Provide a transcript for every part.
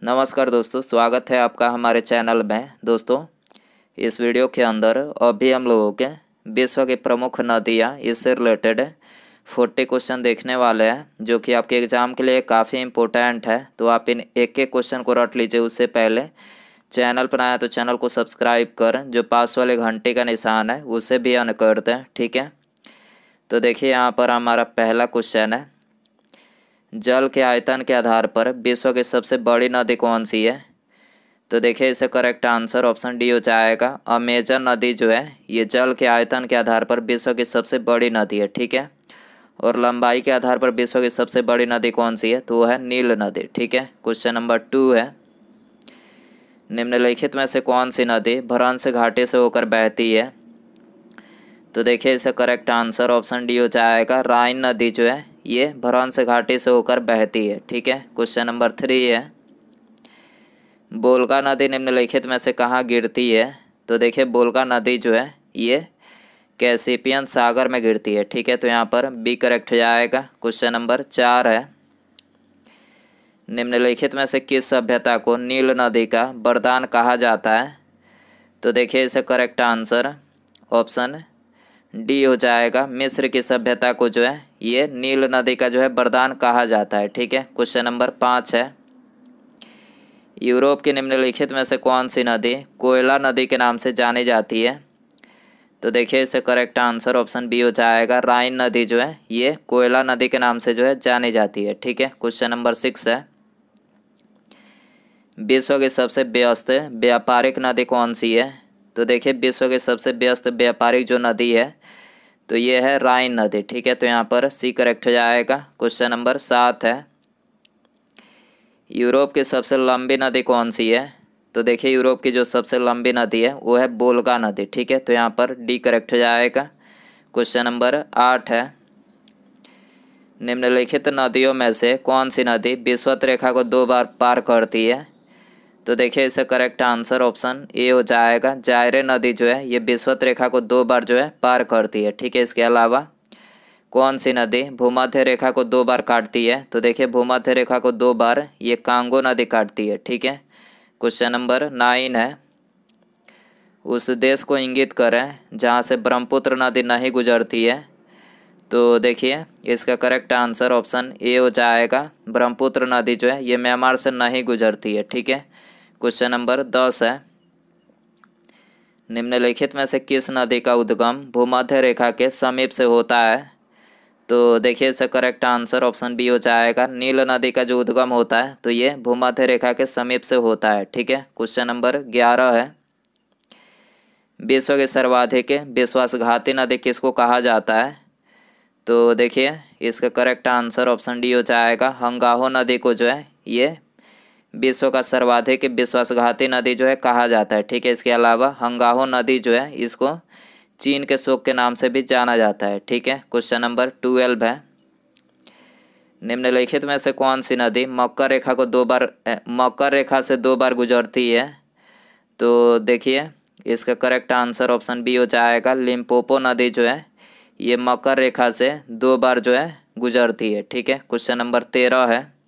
नमस्कार दोस्तों, स्वागत है आपका हमारे चैनल में। दोस्तों, इस वीडियो के अंदर अभी हम लोगों के विश्व की प्रमुख नदियाँ इससे रिलेटेड 40 क्वेश्चन देखने वाले हैं, जो कि आपके एग्ज़ाम के लिए काफ़ी इम्पोर्टेंट है। तो आप इन एक एक क्वेश्चन को रट लीजिए। उससे पहले चैनल पर आया तो चैनल को सब्सक्राइब कर, जो पास वाले घंटे का निशान है उसे भी ऑन कर दें, ठीक है। तो देखिए, यहाँ पर हमारा पहला क्वेश्चन है, जल के आयतन के आधार पर विश्व की सबसे बड़ी नदी कौन सी है? तो देखिए, इसे करेक्ट आंसर ऑप्शन डी हो जाएगा। अमेजन नदी जो है ये जल के आयतन के आधार पर विश्व की सबसे बड़ी नदी है, ठीक है। और लंबाई के आधार पर विश्व की सबसे बड़ी नदी कौन सी है? तो वो है नील नदी, ठीक है। क्वेश्चन नंबर 2 है, निम्नलिखित में से कौन सी नदी भ्रंश घाटी से होकर बहती है? तो देखिए, इसे करेक्ट आंसर ऑप्शन डी हो जाएगा। राइन नदी जो है ये भ्रंश घाटी से होकर बहती है, ठीक है। क्वेश्चन नंबर 3 है, बोलगा नदी निम्नलिखित में से कहाँ गिरती है? तो देखिए, बोलगा नदी जो है ये कैस्पियन सागर में गिरती है, ठीक है। तो यहाँ पर बी करेक्ट हो जाएगा। क्वेश्चन नंबर 4 है, निम्नलिखित में से किस सभ्यता को नील नदी का वरदान कहा जाता है? तो देखिए, इसे करेक्ट आंसर ऑप्शन डी हो जाएगा। मिस्र की सभ्यता को जो है ये नील नदी का जो है वरदान कहा जाता है, ठीक है। क्वेश्चन नंबर 5 है, यूरोप की निम्नलिखित में से कौन सी नदी कोयला नदी के नाम से जानी जाती है? तो देखिए, इसे करेक्ट आंसर ऑप्शन बी हो जाएगा। राइन नदी जो है ये कोयला नदी के नाम से जो है जानी जाती है, ठीक है। क्वेश्चन नंबर 6 है, विश्व की सबसे व्यस्त व्यापारिक नदी कौन सी है? तो देखिए, विश्व की सबसे व्यस्त व्यापारिक जो नदी है तो ये है राइन नदी, ठीक है। तो यहाँ पर सी करेक्ट हो जाएगा। क्वेश्चन नंबर 7 है, यूरोप की सबसे लंबी नदी कौन सी है? तो देखिए, यूरोप की जो सबसे लंबी नदी है वो है बोलगा नदी, ठीक है। तो यहाँ पर डी करेक्ट हो जाएगा। क्वेश्चन नंबर 8 है, निम्नलिखित नदियों में से कौन सी नदी विषुवत रेखा को 2 बार पार करती है? तो देखिए, इसे करेक्ट आंसर ऑप्शन ए हो जाएगा। जायरे नदी जो है ये विषुवत रेखा को 2 बार जो है पार करती है, ठीक है। इसके अलावा कौन सी नदी भूमध्य रेखा को 2 बार काटती है? तो देखिए, भूमध्य रेखा को 2 बार ये कांगो नदी काटती है, ठीक है। क्वेश्चन नंबर 9 है, उस देश को इंगित करें जहाँ से ब्रह्मपुत्र नदी नहीं गुजरती है। तो देखिए, इसका करेक्ट आंसर ऑप्शन ए हो जाएगा। ब्रह्मपुत्र नदी जो है ये म्यांमार से नहीं गुजरती है, ठीक है। क्वेश्चन नंबर 10 है, निम्नलिखित में से किस नदी का उद्गम भूमध्य रेखा के समीप से होता है? तो देखिए, इसका करेक्ट आंसर ऑप्शन बी हो जाएगा। नील नदी का जो उद्गम होता है तो ये भूमध्य रेखा के समीप से होता है, ठीक है। क्वेश्चन नंबर 11 है, विश्व के सर्वाधिक विश्वासघाती नदी किसको कहा जाता है? तो देखिए, इसका करेक्ट आंसर ऑप्शन डी हो जाएगा। हंगाहो नदी को जो है ये विश्व का सर्वाधिक विश्वासघाती नदी जो है कहा जाता है, ठीक है। इसके अलावा हंगाहो नदी जो है इसको चीन के शोक के नाम से भी जाना जाता है, ठीक है। क्वेश्चन नंबर 12 है, निम्नलिखित में से कौन सी नदी मकर रेखा से 2 बार गुजरती है? तो देखिए, इसका करेक्ट आंसर ऑप्शन बी हो जाएगा। लिम्पोपो नदी जो है ये मकर रेखा से 2 बार जो है गुजरती है, ठीक है। क्वेश्चन नंबर 13 है,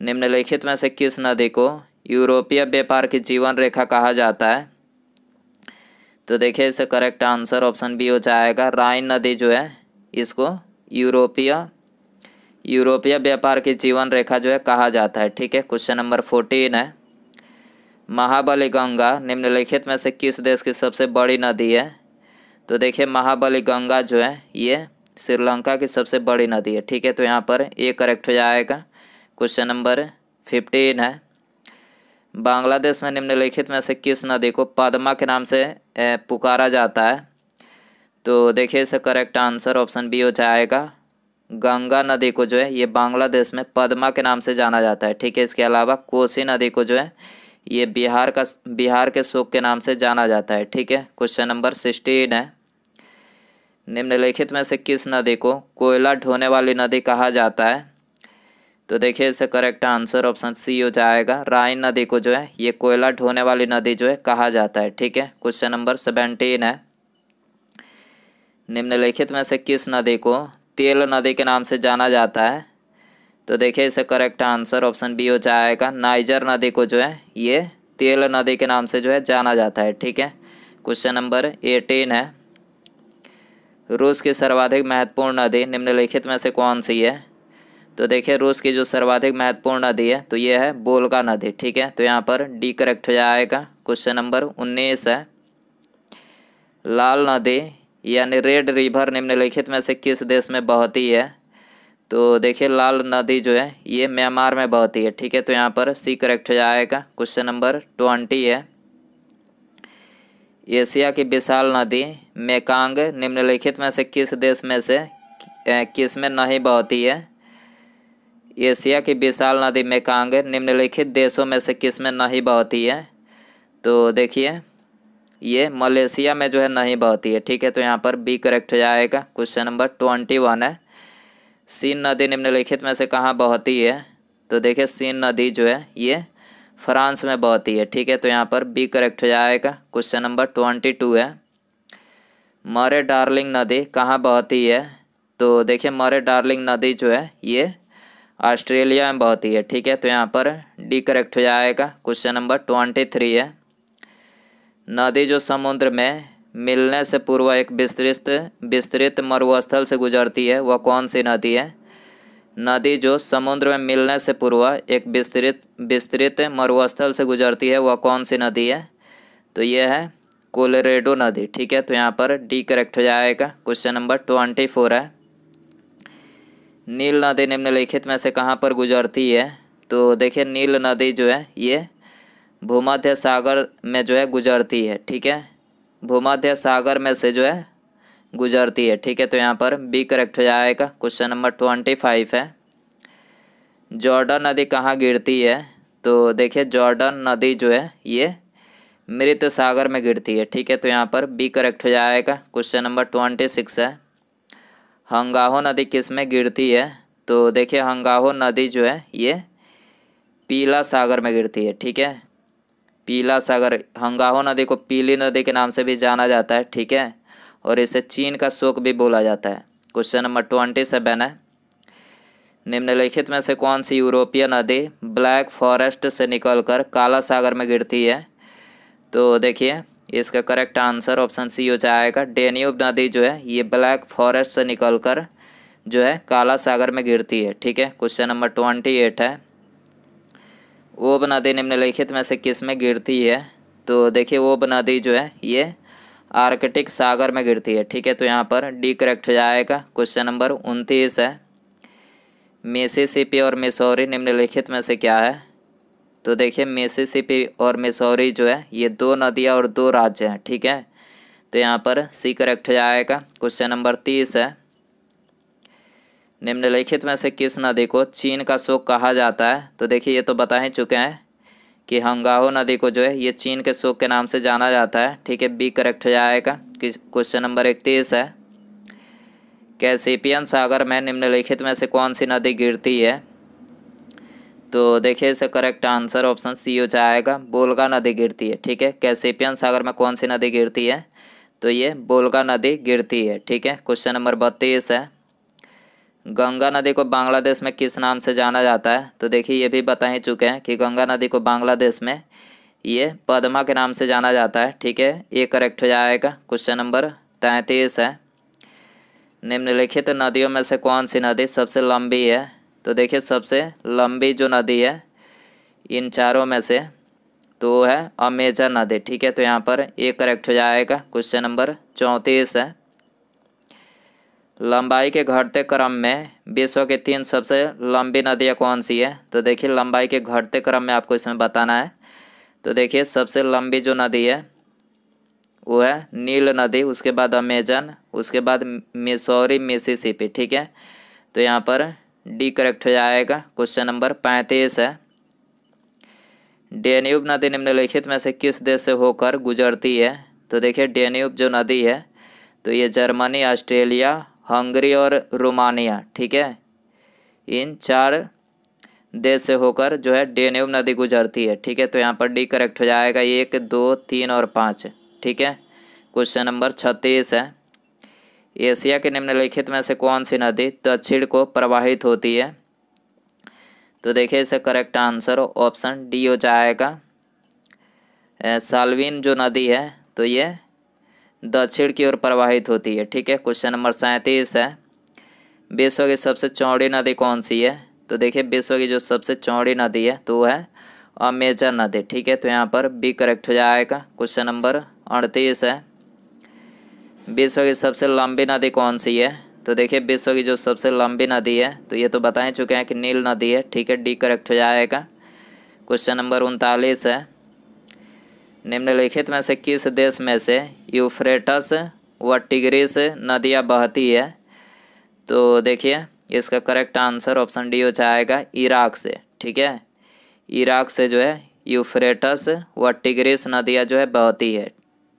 निम्नलिखित में से किस नदी को यूरोपीय व्यापार की जीवन रेखा कहा जाता है? तो देखिए, इसे करेक्ट आंसर ऑप्शन बी हो जाएगा। राइन नदी जो है इसको यूरोपीय व्यापार की जीवन रेखा जो है कहा जाता है, ठीक है। क्वेश्चन नंबर 14 है, महाबली गंगा निम्नलिखित में से किस देश की सबसे बड़ी नदी है? तो देखिए, महाबली गंगा जो है ये श्रीलंका की सबसे बड़ी नदी है, ठीक है। तो यहाँ पर ए करेक्ट हो जाएगा। क्वेश्चन नंबर 15 है, बांग्लादेश में निम्नलिखित में से किस नदी को पद्मा के नाम से पुकारा जाता है? तो देखिए, इसे करेक्ट आंसर ऑप्शन बी हो जाएगा। गंगा नदी को जो है ये बांग्लादेश में पद्मा के नाम से जाना जाता है, ठीक है। इसके अलावा कोसी नदी को जो है ये बिहार के शोक के नाम से जाना जाता है, ठीक है। क्वेश्चन नंबर 16 है, निम्नलिखित में से किस नदी को कोयला ढोने वाली नदी कहा जाता है? तो देखिए, इसे करेक्ट आंसर ऑप्शन सी हो जाएगा। राइन नदी को जो है ये कोयला ढोने वाली नदी जो है कहा जाता है, ठीक है। क्वेश्चन नंबर 17 है, निम्नलिखित में से किस नदी को तेल नदी के नाम से जाना जाता है? तो देखिए इसका करेक्ट आंसर ऑप्शन बी हो जाएगा। नाइजर नदी को जो है ये तेल नदी के नाम से जो है जाना जाता है। ठीक है, क्वेश्चन नंबर 18 है, रूस की सर्वाधिक महत्वपूर्ण नदी निम्नलिखित में से कौन सी है? तो देखिए रूस की जो सर्वाधिक महत्वपूर्ण नदी है तो ये है वोल्गा नदी। ठीक है, तो यहाँ पर डी करेक्ट हो जाएगा। क्वेश्चन नंबर 19 है, लाल नदी यानी रेड रिवर निम्नलिखित में से किस देश में बहती है? तो देखिए लाल नदी जो है ये म्यांमार में बहती है। ठीक है, तो यहाँ पर सी करेक्ट हो जाएगा। क्वेश्चन नंबर 20 है, एशिया की विशाल नदी मेकांग निम्नलिखित में से किस देश में से किस में नहीं बहती है? एशिया की विशाल नदी मेकांग निम्नलिखित देशों में से किस में नहीं बहती है? तो देखिए ये मलेशिया में जो है नहीं बहती है। ठीक है, तो यहाँ पर बी करेक्ट हो जाएगा। क्वेश्चन नंबर 21 है, सीन नदी निम्नलिखित में से कहाँ बहती है? तो देखिए सीन नदी जो है ये फ्रांस में बहती है। ठीक है, तो यहाँ पर बी करेक्ट हो जाएगा। क्वेश्चन नंबर 22 है, मरे डार्लिंग नदी कहाँ बहती है? तो देखिए मरे डार्लिंग नदी जो है ये ऑस्ट्रेलिया में बहती है। ठीक है, तो यहाँ पर डी करेक्ट हो जाएगा। क्वेश्चन नंबर 23 है, नदी जो समुद्र में मिलने से पूर्व एक विस्तृत मरुस्थल से गुजरती है वह कौन सी नदी है? नदी जो समुद्र में मिलने से पूर्व एक विस्तृत मरुस्थल से गुजरती है वह कौन सी नदी है? तो यह है कोलोराडो नदी। ठीक है, तो यहाँ पर डी करेक्ट हो जाएगा। क्वेश्चन नंबर 24 है, नील नदी निम्नलिखित में से कहाँ पर गुजरती है? तो देखिए नील नदी जो है ये भूमध्य सागर में जो है गुजरती है। ठीक है, भूमध्य सागर में से जो है गुजरती है। ठीक है, तो यहाँ पर बी करेक्ट हो जाएगा। क्वेश्चन नंबर 25 है, जॉर्डन नदी कहाँ गिरती है? तो देखिए जॉर्डन नदी जो है ये मृत सागर में गिरती है। ठीक है, तो यहाँ पर बी करेक्ट हो जाएगा। क्वेश्चन नंबर 26 है, हंगाहो नदी किस में गिरती है? तो देखिए हंगाहो नदी जो है ये पीला सागर में गिरती है। ठीक है, पीला सागर, हंगाहो नदी को पीली नदी के नाम से भी जाना जाता है। ठीक है, और इसे चीन का शोक भी बोला जाता है। क्वेश्चन नंबर 27 है, निम्नलिखित में से कौन सी यूरोपीय नदी ब्लैक फॉरेस्ट से निकलकर काला सागर में गिरती है? तो देखिए इसका करेक्ट आंसर ऑप्शन सी हो जाएगा। डेन्यूब नदी जो है ये ब्लैक फॉरेस्ट से निकलकर जो है काला सागर में गिरती है। ठीक है, क्वेश्चन नंबर 28 है, ओब नदी निम्नलिखित में से किस में गिरती है? तो देखिए ओब नदी जो है ये आर्कटिक सागर में गिरती है। ठीक है, तो यहाँ पर डी करेक्ट हो जाएगा। क्वेश्चन नंबर 29 है, मिसिसिपी और मिसौरी निम्नलिखित में से क्या है? तो देखिए मिसिसिपी और मिसौरी जो है ये दो नदियाँ और दो राज्य हैं। ठीक है, तो यहाँ पर सी करेक्ट हो जाएगा। क्वेश्चन नंबर 30 है, निम्नलिखित में से किस नदी को चीन का शोक कहा जाता है? तो देखिए ये तो बता ही चुके हैं कि हंगाहो नदी को जो है ये चीन के शोक के नाम से जाना जाता है। ठीक है, बी करेक्ट हो जाएगा। क्वेश्चन नंबर 31 है, कैसिपियन सागर में निम्नलिखित में से कौन सी नदी गिरती है? तो देखिए इसे करेक्ट आंसर ऑप्शन सी हो जाएगा, वोल्गा नदी गिरती है। ठीक है, कैसिपियन सागर में कौन सी नदी गिरती है? तो ये वोल्गा नदी गिरती है। ठीक है, क्वेश्चन नंबर 32 है, गंगा नदी को बांग्लादेश में किस नाम से जाना जाता है? तो देखिए ये भी बता ही चुके हैं कि गंगा नदी को बांग्लादेश में ये पद्मा के नाम से जाना जाता है। ठीक है, ये करेक्ट हो जाएगा। क्वेश्चन नंबर 33 है, निम्नलिखित नदियों में से कौन सी नदी सबसे लंबी है? तो देखिए सबसे लंबी जो नदी है इन चारों में से तो है अमेजन नदी। ठीक है, तो यहाँ पर ये करेक्ट हो जाएगा। क्वेश्चन नंबर 34 है, लंबाई के घटते क्रम में विश्व की 3 सबसे लंबी नदियाँ कौन सी है? तो देखिए लंबाई के घटते क्रम में आपको इसमें बताना है। तो देखिए सबसे लंबी जो नदी है वो है नील नदी, उसके बाद अमेजन, उसके बाद मिसौरी, मिसिसिपी। ठीक है, तो यहाँ पर डी करेक्ट हो जाएगा। क्वेश्चन नंबर 35 है, डेन्यूब नदी निम्नलिखित में से किस देश से होकर गुजरती है? तो देखिए डेन्यूब जो नदी है तो ये जर्मनी, ऑस्ट्रेलिया, हंगरी और रोमानिया, ठीक है, इन 4 देश से होकर जो है डेन्यूब नदी गुजरती है। ठीक है, तो यहाँ पर डी करेक्ट हो जाएगा, 1, 2, 3 और 5। ठीक है, क्वेश्चन नंबर 36 है, एशिया के निम्नलिखित में से कौन सी नदी दक्षिण को प्रवाहित होती है? तो देखिए इसका करेक्ट आंसर ऑप्शन डी हो जाएगा। साल्विन जो नदी है तो ये दक्षिण की ओर प्रवाहित होती है। ठीक है, क्वेश्चन नंबर 37 है, विश्व की सबसे चौड़ी नदी कौन सी है? तो देखिए विश्व की जो सबसे चौड़ी नदी है तो वो है अमेजन नदी। ठीक है, तो यहाँ पर बी करेक्ट हो जाएगा। क्वेश्चन नंबर 38 है, विश्व की सबसे लंबी नदी कौन सी है? तो देखिए विश्व की जो सबसे लंबी नदी है तो ये तो बता ही चुके हैं कि नील नदी है। ठीक है, डी करेक्ट हो जाएगा। क्वेश्चन नंबर 39 है, निम्नलिखित में से किस देश में से यूफ्रेटस व टिग्रिस नदियाँ बहती है? तो देखिए इसका करेक्ट आंसर ऑप्शन डी हो जाएगा, इराक से। ठीक है, इराक से जो है यूफ्रेटस व टिग्रिस नदियाँ जो है बहती है।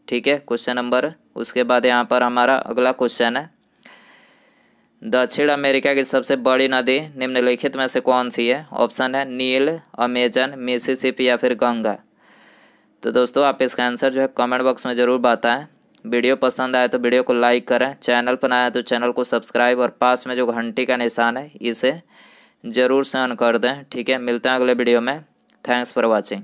ठीक है, क्वेश्चन नंबर उसके बाद यहाँ पर हमारा अगला क्वेश्चन है, दक्षिण अमेरिका की सबसे बड़ी नदी निम्नलिखित में से कौन सी है? ऑप्शन है नील, अमेजन, मिसिसिपी या फिर गंगा। तो दोस्तों आप इसका आंसर जो है कमेंट बॉक्स में ज़रूर बताएं। वीडियो पसंद आए तो वीडियो को लाइक करें, चैनल पर नया है तो चैनल को सब्सक्राइब और पास में जो घंटी का निशान है इसे ज़रूर से ऑन कर दें। ठीक है, मिलते हैं अगले वीडियो में। Thanks for watching.